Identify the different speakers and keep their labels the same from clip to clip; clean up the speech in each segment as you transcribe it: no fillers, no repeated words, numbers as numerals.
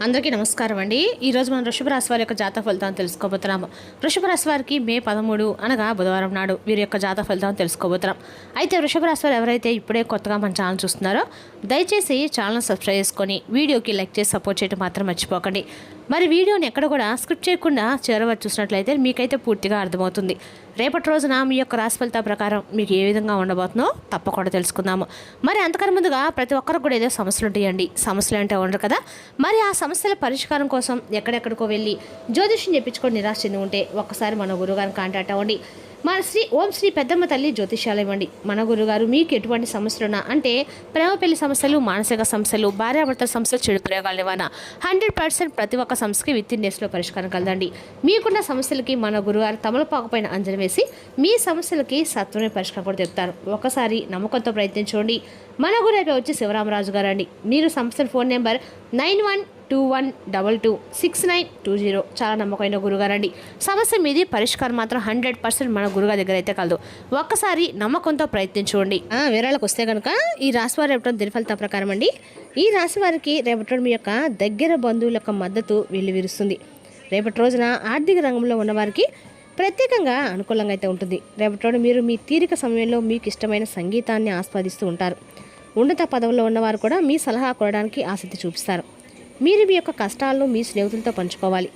Speaker 1: అందరికీ నమస్కారం అండి. ఈరోజు మనం వృషభ రాశి వారి యొక్క జాతక ఫలితాన్ని తెలుసుకోబోతున్నాము. వృషభ రాశి వారికి మే 13 అనగా బుధవారం నాడు వీరి యొక్క జాతక ఫలితాన్ని తెలుసుకోబోతున్నాం. అయితే వృషభ రాశి వారు ఎవరైతే ఇప్పుడే కొత్తగా మన ఛానల్ చూస్తున్నారో దయచేసి ఛానల్ సబ్స్క్రైబ్ చేసుకొని వీడియోకి లైక్ చేసి సపోర్ట్ చేయడం మాత్రం మర్చిపోకండి. మరి వీడియోని ఎక్కడ కూడా స్క్రిప్ట్ చేయకుండా చివరి చూసినట్లయితే మీకైతే పూర్తిగా అర్థమవుతుంది. రేపటి రోజున మీ యొక్క రాశి ఫలితాల ప్రకారం మీకు ఏ విధంగా ఉండబోతుందో తప్పకుండా తెలుసుకుందాము. మరి అంతకన్నా ముందుగా ప్రతి ఒక్కరికి కూడా ఏదో సమస్యలు ఉంటాయండి. సమస్యలు అంటే ఉండరు కదా. మరి ఆ సమస్యల పరిష్కారం కోసం ఎక్కడెక్కడికో వెళ్ళి జ్యోతిష్యం చెప్పించుకొని నిరాశ చెంది ఉంటే ఒక్కసారి మన గురువుగారిని కాంటాక్ట్ అవ్వండి. మన ఓం శ్రీ పెద్దమ్మ తల్లి జ్యోతిష్యాలయం అండి. మన గురుగారు మీకు ఎటువంటి సమస్యలున్నా అంటే ప్రేమ పెళ్లి సమస్యలు, మానసిక సమస్యలు, భార్యాభర్తల సమస్యలు, చెడు ప్రయోగాలు ఏమైనా 100% ప్రతి ఒక్క సమస్యకి విత్ ఇన్ డేస్లో పరిష్కారం కలదండి. మీకున్న సమస్యలకి మన గురుగారు తమలపాకుపైన అంజలి వేసి మీ సమస్యలకి సత్వమే పరిష్కారం కూడా చెప్తారు. ఒకసారి నమ్మకంతో ప్రయత్నించండి. మన గురైపు వచ్చి శివరామరాజు గారు అండి. మీరు సంస్థల ఫోన్ నెంబర్ 9121226920. చాలా నమ్మకమైన గురుగారండి. సమస్య మీది, పరిష్కారం మాత్రం 100% మన గురుగారి దగ్గర అయితే కలదు. ఒక్కసారి నమ్మకంతో ప్రయత్నించుకోండి. వివరాలకు వస్తే కనుక ఈ రాశి వారు రేపటి దిన ఫలితాల ప్రకారం అండి, ఈ రాశి వారికి రేపటి మీ యొక్క దగ్గర బంధువుల యొక్క మద్దతు వెల్లివిరుస్తుంది. రేపటి రోజున ఆర్థిక రంగంలో ఉన్నవారికి ప్రత్యేకంగా అనుకూలంగా అయితే ఉంటుంది. రేపటి మీరు మీ తీరిక సమయంలో మీకు ఇష్టమైన సంగీతాన్ని ఆస్వాదిస్తూ ఉంటారు. ఉన్నత పదవుల్లో ఉన్నవారు కూడా మీ సలహా కోరడానికి ఆసక్తి చూపిస్తారు. మీరు మీ యొక్క కష్టాలను మీ స్నేహితులతో పంచుకోవాలి.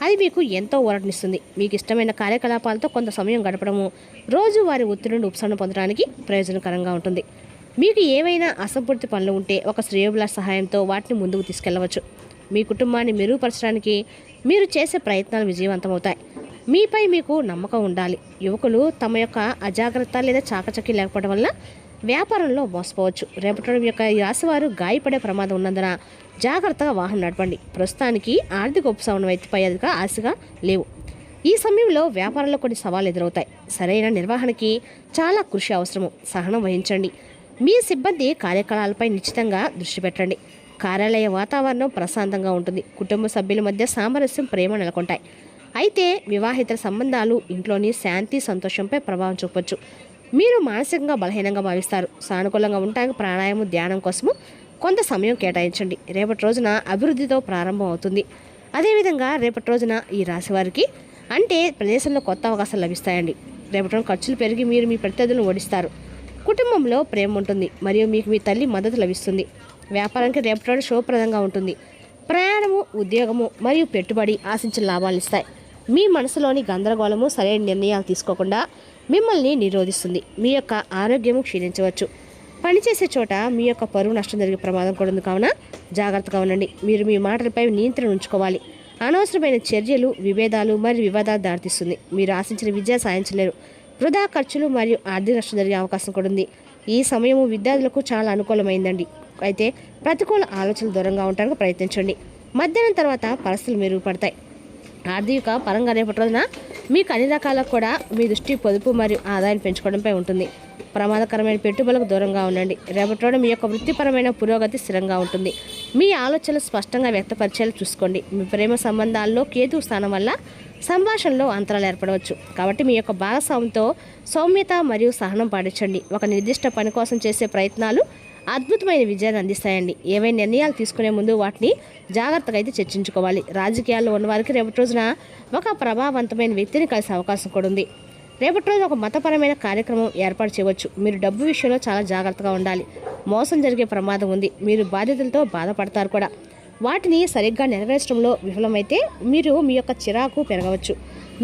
Speaker 1: అది మీకు ఎంతో ఊరటనిస్తుంది. మీకు ఇష్టమైన కార్యకలాపాలతో కొంత సమయం గడపడము రోజు వారి ఒత్తిడి నుండి ఉపశమనం పొందడానికి ప్రయోజనకరంగా ఉంటుంది. మీకు ఏవైనా అసంపూర్తి పనులు ఉంటే ఒక శ్రేయోభిలాష సహాయంతో వాటిని ముందుకు తీసుకెళ్లవచ్చు. మీ కుటుంబాన్ని మెరుగుపరచడానికి మీరు చేసే ప్రయత్నాలు విజయవంతమవుతాయి. మీపై మీకు నమ్మకం ఉండాలి. యువకులు తమ యొక్క అజాగ్రత్త లేదా చాకచక్యం లేకపోవడం వల్ల వ్యాపారంలో మోసపోవచ్చు. రేపటి యొక్క ఈ రాశివారు గాయపడే ప్రమాదం ఉన్నందున జాగ్రత్తగా వాహనం నడపండి. ప్రస్తుతానికి ఆర్థిక ఉపశమనం వైపుపై అదిగా ఆశగా లేవు. ఈ సమయంలో వ్యాపారంలో కొన్ని సవాళ్లు ఎదురవుతాయి. సరైన నిర్వహణకి చాలా కృషి అవసరము. సహనం వహించండి. మీ సిబ్బంది కార్యకలాపాలపై నిశ్చితంగా దృష్టి పెట్టండి. కార్యాలయ వాతావరణం ప్రశాంతంగా ఉంటుంది. కుటుంబ సభ్యుల మధ్య సామరస్యం, ప్రేమ నెలకొంటాయి. అయితే వివాహిత సంబంధాలు ఇంట్లోని శాంతి, సంతోషంపై ప్రభావం చూపొచ్చు. మీరు మానసికంగా బలహీనంగా భావిస్తారు. సానుకూలంగా ఉండడానికి ప్రాణాయామం, ధ్యానం కోసము కొంత సమయం కేటాయించండి. రేపటి రోజున అభివృద్ధితో ప్రారంభం అవుతుంది. అదేవిధంగా రేపటి రోజున ఈ రాశి వారికి అంటే ప్రదేశంలో కొత్త అవకాశాలు లభిస్తాయండి. రేపటి రోజు ఖర్చులు పెరిగి మీరు మీ ప్రత్యర్థులను ఓడిస్తారు. కుటుంబంలో ప్రేమ ఉంటుంది మరియు మీకు మీ తల్లి మద్దతు లభిస్తుంది. వ్యాపారానికి రేపటి రోజు శుభప్రదంగా ఉంటుంది. ప్రయాణము, ఉద్యోగము మరియు పెట్టుబడి ఆశించిన లాభాలు ఇస్తాయి. మీ మనసులోని గందరగోళము సరైన నిర్ణయాలు తీసుకోకుండా మిమ్మల్ని నిరోధిస్తుంది. మీ యొక్క ఆరోగ్యము క్షీణించవచ్చు. పనిచేసే చోట మీ యొక్క పరువు నష్టం జరిగే ప్రమాదం కూడా ఉంది. కావున జాగ్రత్తగా ఉండండి. మీరు మీ మాటలపై నియంత్రణ ఉంచుకోవాలి. అనవసరమైన చర్యలు, విభేదాలు మరియు వివాదాలు దారితీస్తుంది. మీరు ఆశించిన విద్య సాధించలేరు. వృధా ఖర్చులు మరియు ఆర్థిక నష్టం జరిగే అవకాశం కూడా ఉంది. ఈ సమయము విద్యార్థులకు చాలా అనుకూలమైందండి. అయితే ప్రతికూల ఆలోచనలు దూరంగా ఉండడానికి ప్రయత్నించండి. మధ్యాహ్నం తర్వాత పరిస్థితులు మెరుగుపడతాయి. ఆర్థిక పరంగా రేపటి రోజున మీకు అన్ని రకాలకు కూడా మీ దృష్టి పొదుపు మరియు ఆదాయాన్ని పెంచుకోవడంపై ఉంటుంది. ప్రమాదకరమైన పెట్టుబడులకు దూరంగా ఉండండి. రేపటి రోజున మీ యొక్క వృత్తిపరమైన పురోగతి స్థిరంగా ఉంటుంది. మీ ఆలోచనలు స్పష్టంగా వ్యక్తపరిచేలా చూసుకోండి. మీ ప్రేమ సంబంధాల్లో కేతు స్థానం వల్ల సంభాషణలో అంతరాలు ఏర్పడవచ్చు. కాబట్టి మీ యొక్క భాగస్వామితో సౌమ్యత మరియు సహనం పాటించండి. ఒక నిర్దిష్ట పని కోసం చేసే ప్రయత్నాలు అద్భుతమైన విజయాన్ని అందిస్తాయండి. ఏవైనా నిర్ణయాలు తీసుకునే ముందు వాటిని జాగ్రత్తగా అయితే చర్చించుకోవాలి. రాజకీయాల్లో ఉన్నవారికి రేపటి రోజున ఒక ప్రభావవంతమైన వ్యక్తిని కలిసే అవకాశం కూడా ఉంది. రేపటి రోజు ఒక మతపరమైన కార్యక్రమం ఏర్పాటు చేయవచ్చు. మీరు డబ్బు విషయంలో చాలా జాగ్రత్తగా ఉండాలి. మోసం జరిగే ప్రమాదం ఉంది. మీరు బాధ్యతలతో బాధపడతారు కూడా. వాటిని సరిగ్గా నెరవేర్చడంలో విఫలమైతే మీరు మీ యొక్క చిరాకు పెరగవచ్చు.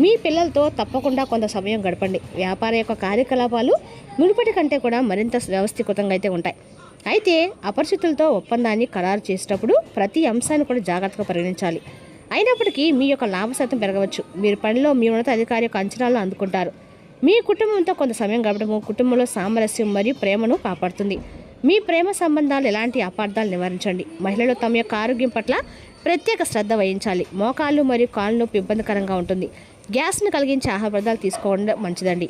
Speaker 1: మీ పిల్లలతో తప్పకుండా కొంత సమయం గడపండి. వ్యాపార యొక్క కార్యకలాపాలు మునుపటి కంటే కూడా మరింత వ్యవస్థీకృతంగా అయితే ఉంటాయి. అయితే అపరిచితులతో ఒప్పందాన్ని ఖరారు చేసేటప్పుడు ప్రతి అంశాన్ని కూడా జాగ్రత్తగా పరిగణించాలి. అయినప్పటికీ మీ యొక్క లాభ శాతం పెరగవచ్చు. మీరు పనిలో మీ ఉన్నత అధికారి యొక్క అంచనాలను అందుకుంటారు. మీ కుటుంబంతో కొంత సమయం గడపడము కుటుంబంలో సామరస్యం మరియు ప్రేమను కాపాడుతుంది. మీ ప్రేమ సంబంధాలు ఎలాంటి అపార్థాలు నివారించండి. మహిళలు తమ యొక్క ఆరోగ్యం పట్ల ప్రత్యేక శ్రద్ధ వహించాలి. మోకాళ్ళు మరియు కాళ్ళు నొప్పి ఇబ్బందికరంగా ఉంటుంది. గ్యాస్ను కలిగించే ఆహార పదార్థాలు తీసుకోవడం మంచిదండి.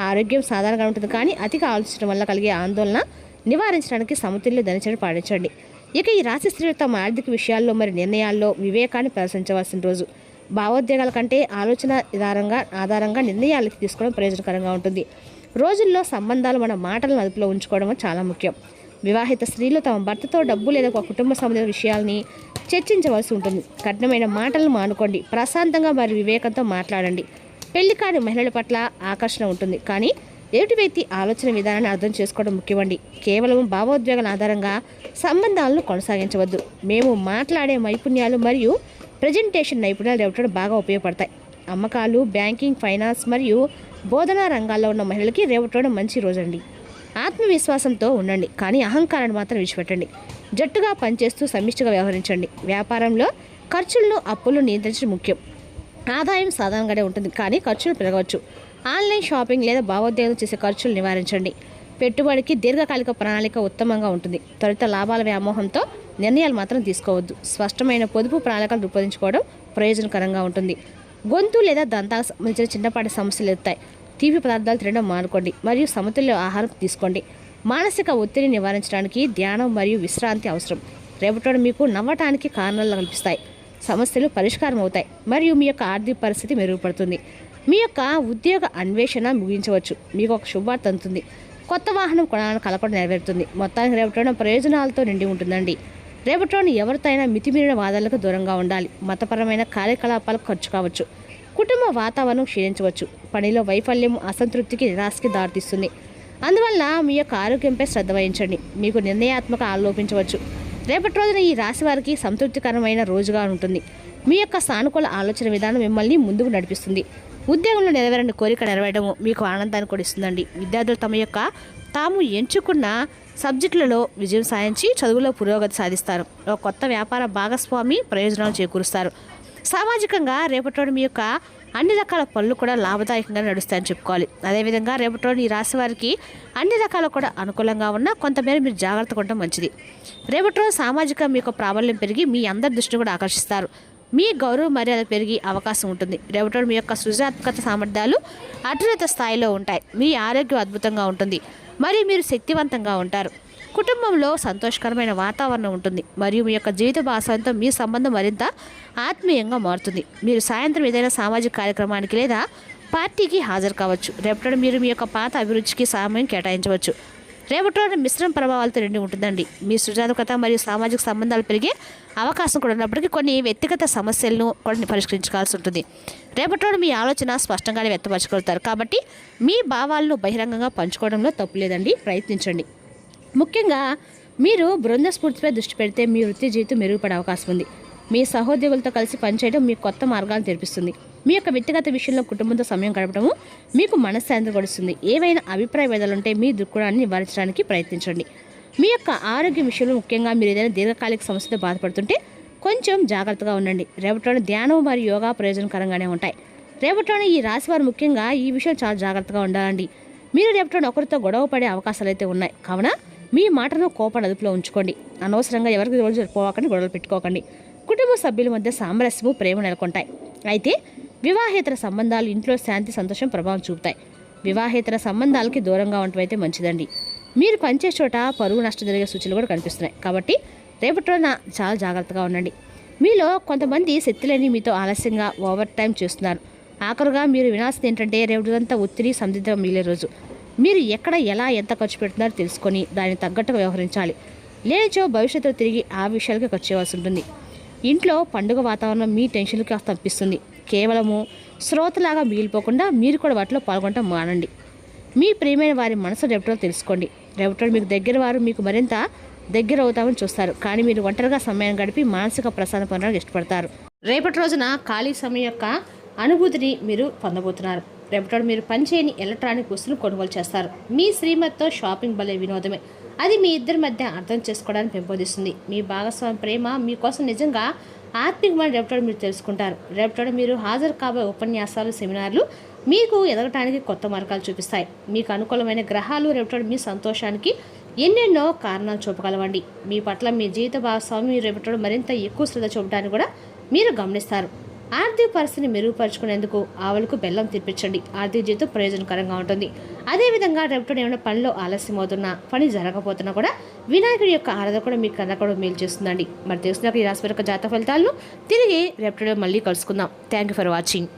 Speaker 1: ఆరోగ్యం సాధారణంగా ఉంటుంది, కానీ అతిగా ఆలోచించడం వల్ల కలిగే ఆందోళన నివారించడానికి సమతుల్య దినచర్య పాటించండి. ఇక ఈ రాశి స్త్రీలు తమ ఆర్థిక విషయాల్లో మరియు నిర్ణయాల్లో వివేకాన్ని ప్రదర్శించవలసిన రోజు. భావోద్వేగాల కంటే ఆలోచన ఆధారంగా నిర్ణయాలు తీసుకోవడం ప్రయోజనకరంగా ఉంటుంది. రోజుల్లో సంబంధాలు మన మాటలను అదుపులో ఉంచుకోవడం చాలా ముఖ్యం. వివాహిత స్త్రీలు తమ భర్తతో డబ్బు లేదా ఒక కుటుంబ సంబంధ విషయాల్ని చర్చించవలసి ఉంటుంది. కఠినమైన మాటలను మానుకోండి. ప్రశాంతంగా మరియు వివేకంతో మాట్లాడండి. పెళ్లి కాని మహిళల పట్ల ఆకర్షణ ఉంటుంది, కానీ ఎదుటి వ్యక్తి ఆలోచన విధానాన్ని అర్థం చేసుకోవడం ముఖ్యమండి. కేవలం భావోద్వేగాల ఆధారంగా సంబంధాలను కొనసాగించవద్దు. మేము మాట్లాడే నైపుణ్యాలు మరియు ప్రజెంటేషన్ నైపుణ్యాలు రేపటి బాగా ఉపయోగపడతాయి. అమ్మకాలు, బ్యాంకింగ్, ఫైనాన్స్ మరియు బోధనా రంగాల్లో ఉన్న మహిళలకి రేపటి మంచి రోజండి. ఆత్మవిశ్వాసంతో ఉండండి, కానీ అహంకారాన్ని మాత్రం విడిచిపెట్టండి. జట్టుగా పనిచేస్తూ సమిష్టిగా వ్యవహరించండి. వ్యాపారంలో ఖర్చులను, అప్పులను నియంత్రించడం ముఖ్యం. ఆదాయం సాధారణంగానే ఉంటుంది, కానీ ఖర్చులు పెరగవచ్చు. ఆన్లైన్ షాపింగ్ లేదా భావోద్వేగం చేసే ఖర్చులు నివారించండి. పెట్టుబడికి దీర్ఘకాలిక ప్రణాళిక ఉత్తమంగా ఉంటుంది. త్వరిత లాభాల వ్యామోహంతో నిర్ణయాలు మాత్రం తీసుకోవద్దు. స్పష్టమైన పొదుపు ప్రణాళికలు రూపొందించుకోవడం ప్రయోజనకరంగా ఉంటుంది. గొంతు లేదా దంతాలకు సంబంధించిన చిన్నపాటి సమస్యలు ఎత్తాయి. తీపి పదార్థాలు తినడం మానుకోండి మరియు సమతుల్య ఆహారం తీసుకోండి. మానసిక ఒత్తిడిని నివారించడానికి ధ్యానం మరియు విశ్రాంతి అవసరం. రేపటి మీకు నవ్వటానికి కారణాలు కల్పిస్తాయి. సమస్యలు పరిష్కారం అవుతాయి మరియు మీ యొక్క ఆర్థిక పరిస్థితి మెరుగుపడుతుంది. మీ యొక్క ఉద్యోగ అన్వేషణ ముగించవచ్చు. మీకు ఒక శుభవార్త అందుతుంది. కొత్త వాహనం కొనాలని కలపడం నెరవేరుతుంది. మొత్తానికి రేపటి ప్రయోజనాలతో నిండి ఉంటుందండి. రేపటి ఎవరితో అయినా మితిమీరిన వాదనలకు దూరంగా ఉండాలి. మతపరమైన కార్యకలాపాలకు ఖర్చు కావచ్చు. కుటుంబ వాతావరణం క్షీణించవచ్చు. పనిలో వైఫల్యం అసంతృప్తికి, నిరాశకి దారితీస్తుంది. అందువల్ల మీ యొక్క ఆరోగ్యంపై శ్రద్ధ వహించండి. మీకు నిర్ణయాత్మక ఆలోపించవచ్చు. రేపటి రోజున ఈ రాశి వారికి సంతృప్తికరమైన రోజుగా ఉంటుంది. మీ యొక్క సానుకూల ఆలోచన విధానం మిమ్మల్ని ముందుకు నడిపిస్తుంది. ఉద్యోగంలో నెరవేరని కోరిక నెరవేరడము మీకు ఆనందాన్ని కూడా ఇస్తుందండి. విద్యార్థులు తమ యొక్క తాము ఎంచుకున్న సబ్జెక్టులలో విజయం సాధించి చదువులో పురోగతి సాధిస్తారు. ఒక కొత్త వ్యాపార భాగస్వామి ప్రయోజనాలు చేకూరుస్తారు. సామాజికంగా రేపటి మీ యొక్క అన్ని రకాల పనులు కూడా లాభదాయకంగా నడుస్తాయని చెప్పుకోవాలి. అదేవిధంగా రేపటి ఈ రాశి వారికి అన్ని రకాలు కూడా అనుకూలంగా ఉన్న కొంతమేర మీరు జాగ్రత్తగా ఉండడం మంచిది. రేపటి సామాజిక మీ యొక్క ప్రాబల్యం పెరిగి మీ అందరి దృష్టిని కూడా ఆకర్షిస్తారు. మీ గౌరవ మర్యాద పెరిగే అవకాశం ఉంటుంది. రేపటి మీ యొక్క సృజనాత్మక సామర్థ్యాలు అత్యున్నత స్థాయిలో ఉంటాయి. మీ ఆరోగ్యం అద్భుతంగా ఉంటుంది మరియు మీరు శక్తివంతంగా ఉంటారు. కుటుంబంలో సంతోషకరమైన వాతావరణం ఉంటుంది మరియు మీ యొక్క జీవిత భాగస్వామితో మీ సంబంధం మరింత ఆత్మీయంగా మారుతుంది. మీరు సాయంత్రం ఏదైనా సామాజిక కార్యక్రమానికి లేదా పార్టీకి హాజరు కావచ్చు. రేపటి మీరు మీ యొక్క పాత అభిరుచికి సమయం కేటాయించవచ్చు. రేపటి మిశ్రమ ప్రభావాలతో నిండి ఉంటుందండి. మీ సృజనాత్మకత మరియు సామాజిక సంబంధాలు పెరిగే అవకాశం కూడా ఉన్నప్పటికీ కొన్ని వ్యక్తిగత సమస్యలను కూడా పరిష్కరించుకోవాల్సి ఉంటుంది. రేపటి మీ ఆలోచన స్పష్టంగానే వ్యక్తపరచగలుగుతారు, కాబట్టి మీ భావాలను బహిరంగంగా పంచుకోవడంలో తప్పు లేదండి. ప్రయత్నించండి. ముఖ్యంగా మీరు బృంద స్ఫూర్తిపై దృష్టి పెడితే మీ వృత్తి జీవితం మెరుగుపడే అవకాశం ఉంది. మీ సహోద్యోగులతో కలిసి పనిచేయడం మీకు కొత్త మార్గాలను తెరిపిస్తుంది. మీ యొక్క వ్యక్తిగత విషయంలో కుటుంబంతో సమయం గడపడము మీకు మనశ్శాంతి గడుస్తుంది. ఏవైనా అభిప్రాయ భేదాలుంటే మీ దృక్కోణాన్ని నివారించడానికి ప్రయత్నించండి. మీ యొక్క ఆరోగ్య విషయంలో ముఖ్యంగా మీరు ఏదైనా దీర్ఘకాలిక సమస్యతో బాధపడుతుంటే కొంచెం జాగ్రత్తగా ఉండండి. రేపటి ధ్యానం మరియు యోగా ప్రయోజనకరంగానే ఉంటాయి. రేపటి ఈ రాశివారు ముఖ్యంగా ఈ విషయం చాలా జాగ్రత్తగా ఉండాలండి. మీరు రేపటి ఒకరితో గొడవ పడే అవకాశాలు అయితే ఉన్నాయి, కావున మీ మాటను కోపాన్ని అదుపులో ఉంచుకోండి. అనవసరంగా ఎవరికి రోజు పోవకండి, గొడవలు పెట్టుకోకండి. కుటుంబ సభ్యుల మధ్య సామరస్యము, ప్రేమ నెలకొంటాయి. అయితే వివాహేతర సంబంధాలు ఇంట్లో శాంతి, సంతోషం ప్రభావం చూపుతాయి. వివాహేతర సంబంధాలకి దూరంగా ఉండటం అయితే మంచిదండి. మీరు పనిచేసే చోట పరువు నష్టం జరిగే సూచనలు కూడా కనిపిస్తున్నాయి, కాబట్టి రేపటి రోజున చాలా జాగ్రత్తగా ఉండండి. మీలో కొంతమంది శక్తులని మీతో ఆలస్యంగా ఓవర్ టైం చేస్తున్నారు. ఆఖరుగా మీరు వినాల్సింది ఏంటంటే రేపటిదంతా ఒత్తిడి సందిగ్ధంగా మిగిలే రోజు. మీరు ఎక్కడ ఎలా ఎంత ఖర్చు పెడుతున్నారో తెలుసుకొని దానికి తగ్గట్టుగా వ్యవహరించాలి. లేనిచో భవిష్యత్తులో తిరిగి ఆ విషయాలకి ఖర్చు చేయాల్సి ఉంటుంది. ఇంట్లో పండుగ వాతావరణం మీ టెన్షన్కి తప్పిస్తుంది. కేవలము శ్రోతలాగా మిగిలిపోకుండా మీరు కూడా వాటిలో పాల్గొనడం మానండి. మీ ప్రియమైన వారి మనసు రేపటిలో తెలుసుకోండి. రేపటి మీకు దగ్గర వారు మీకు మరింత దగ్గర అవుతామని చూస్తారు, కానీ మీరు ఒంటరిగా సమయం గడిపి మానసిక ప్రశాంతత పొందడానికి ఇష్టపడతారు. రేపటి రోజున ఖాళీ సమయం యొక్క అనుభూతిని మీరు పొందబోతున్నారు. రేపటి మీరు పనిచేయని ఎలక్ట్రానిక్ వస్తువులు కొనుగోలు చేస్తారు. మీ శ్రీమతితో షాపింగ్ భలే వినోదమే. అది మీ ఇద్దరి మధ్య అర్థం చేసుకోవడానికి పెంపొందిస్తుంది. మీ భాగస్వామి ప్రేమ మీకోసం నిజంగా ఆత్మీయమైన రేపటి మీరు తెలుసుకుంటారు. రేపటి మీరు హాజరు కాబోయే ఉపన్యాసాలు, సెమినార్లు మీకు ఎదగటానికి కొత్త మార్గాలు చూపిస్తాయి. మీకు అనుకూలమైన గ్రహాలు రేపటి మీ సంతోషానికి ఎన్నెన్నో కారణాలు చూపగలవండి. మీ పట్ల మీ జీవిత భాగస్వామి రేపటి మరింత ఎక్కువ శ్రద్ధ చూపడానికి కూడా మీరు గమనిస్తారు. ఆర్థిక పరిస్థితిని మెరుగుపరుచుకునేందుకు ఆవులకు బెల్లం తినిపించండి. ఆర్థిక జీవితం ప్రయోజనకరంగా ఉంటుంది. అదేవిధంగా రేపటి ఏమైనా పనిలో ఆలస్యం అవుతున్నా, పని జరగకపోతున్నా కూడా వినాయకుడి యొక్క ఆరాధన కూడా మీకు కన్నా కూడా మేలు చేస్తుందండి. మరి తెలిసిన ఈ రాశి యొక్క జాతక ఫలితాలను తిరిగి రేపటి మళ్ళీ కలుసుకుందాం. Thank you for watching.